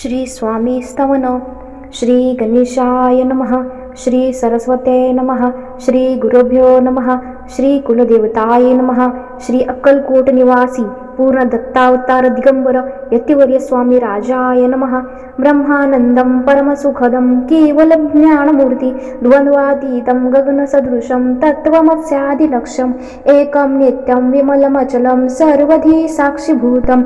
श्री स्वामी स्तवन. श्री गणेशाय नमः. श्री सरस्वते नमः. श्री गुरुभ्यो नमः. श्री कुलदेवताय नमः. श्री अक्कलकोट निवासी पूर्ण दत्तावतार दिगंबर यतिवर्य स्वामी राजाय नमः. ब्रह्मानंदं परमसुखदं केवलं ज्ञानमूर्ति द्वंद्वातीतं गगनसदृशं तत्त्वमस्यादिलक्ष्यम् एकं नित्यं विमलमचलं सर्वधी साक्षिभूतं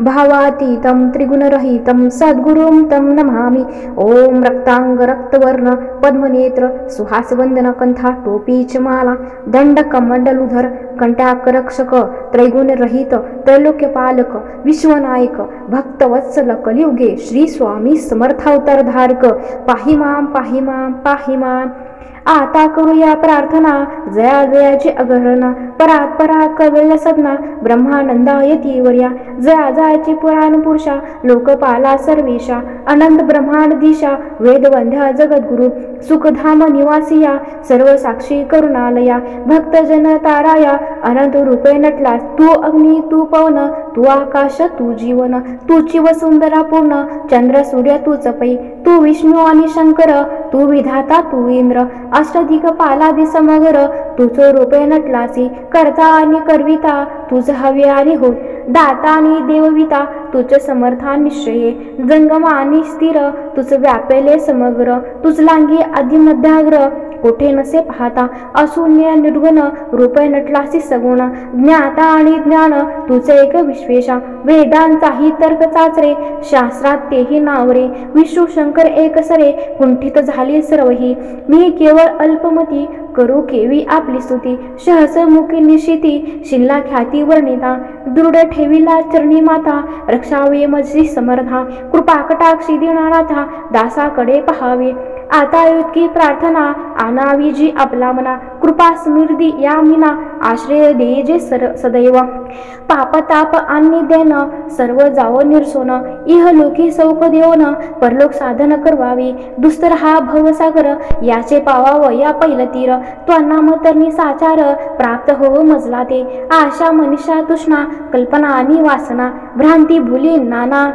भावातीतं त्रिगुणरहितं सद्गुरुं तं नमामि. ओम रक्तांग रक्तवर्ण पद्मनेत्र सुहासवंदन कंठा टोपीच माला दंडकमंडलुधर कंटाकरक्षक त्रैगुणरहित त्रैलोक्यपालक विश्वनायक भक्तवत्सल कलियुगे श्री स्वामी समर्थावतार धारक पाहि मां पाहि मां पाहि मां. आता करूया प्रार्थना जया जयाची अगरणा परात परा कवल सदना ब्रह्मानंदाय तीवर्या जया जयाची पुराण पुरुषा लोकपाला सर्वेशा अनंत ब्रह्मांड दिशा वेदवंध्या जगद्गुरु सुखधाम निवासिया सर्व साक्षी करुणालया भक्तजन ताराया अनंत रूपे नटला तू अग्नी तू पवन तू आकाश तू जीवन तूची वसुंधरा पूर्ण चंद्र सूर्य तू चपई तू विष्णू आणि शंकर तू विधाता तू इंद्र अष्टदिक पालादि समग्र तुझ रूपे नटलासी करता आणि करविता तुझ हवे आणि हो दाता आणि देवविता तुझ समर्था निश्चये जंगम आणि स्थिर तुझ व्यापेले समग्र तुझ लांगी आदिमध्याग्र कोठे नसे पाहता अशून्य निर्गुण रूपे नटलासी सगुण ज्ञाता आणि ज्ञान तुझे एक विश्वेशा वेदांचाही तर्क चाचरे शास्त्रात तेही नावरे विष्णू शंकर एकसरे कुंठित झाली सर्वही मी केवळ अल्पमती करू केवी आपली स्तुती सहस मुखी निशिती शिल्ला ख्याती वर्णिता दृढ ठेविला चरणी माता रक्षावे मजली समर्था कृपा कटाक्षी देणारा दासाकडे पहावे आता इतकी प्रार्थना आणावी जी आपला मना कृपा समृद्धी या मीना आश्रय दे जे सदैव पाप ताप आणि देन सर्व जाव निरसोन इह लोकी सौख देवन परलोक साधन करवावे दुस्तर हा भवसागर याचे पावाव या पैल तीर तो नाम तरणी साचार प्राप्त हो मजला ते आशा मनीषा तृष्णा कल्पना आणि वासना भ्रांती भुली नाना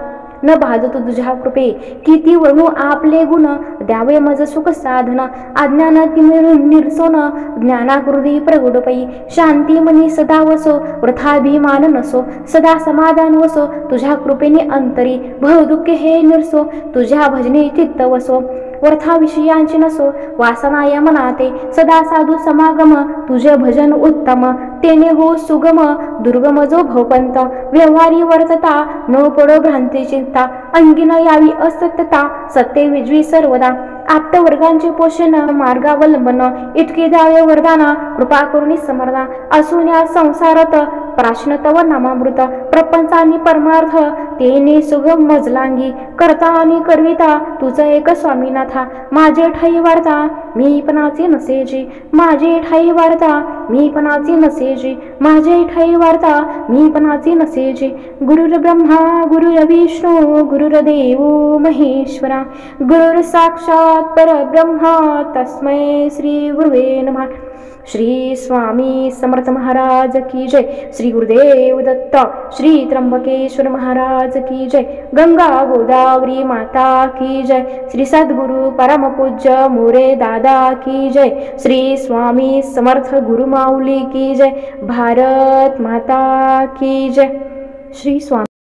न भाजतो तुझ्या कृपे किती वर्णू आपले गुण द्यावे मज सुख साधन अज्ञान निरसोन ज्ञानाकृती प्रगुडपै शांती मनी सदा वसो वृथाभिमान नसो सदा समाधान वसो तुझ्या कृपेने अंतरी भव दुःख हे निरसो तुझ्या भजने चित्त वसो वृथा विषयांची नसो वासना या मनाते सदा साधू समागम तुझे भजन उत्तम तेने हो सुगम दुर्गम जो भवपंत व्यवहारी वर्तता न पडो भ्रांती चिंता अंगी न यावी असत्यता सत्य विजवी सर्वदा आप्त वर्गांचे पोषण मार्गावलंबन इतके द्यावे वरदाना कृपा करुणी समर्दा असून या संसारात प्राचीन तव नामामृत प्रपंच आणि परमार्थ तेने सुगम मजलांगी करता आणि करविता तुझा एक स्वामीनाथा माझे ठाई वार्ता मी पणाचे नसेजी माझे ठाई वार्ता मी पणाचे नसेजी माझे ठाई वार्ता मी पणाचे नसेजी गुरुर ब्रह्मा गुरुर विष्णू गुरुर देव महेश्वरा गुरुर साक्षात परब्रह्मा तस्मै श्री गुरुवे नमः. श्री स्वामी समर्थ महाराज की जय. श्री गुरुदेव दत्त. श्री त्र्यंबकेश्वर महाराज की जय. गंगा गोदावरी माता की जय. श्री सद्गुरु परमपूज्य मोरे दादा की जय. श्री स्वामी समर्थ गुरु माऊली की जय. भारत माता की जय. श्री स्वामी.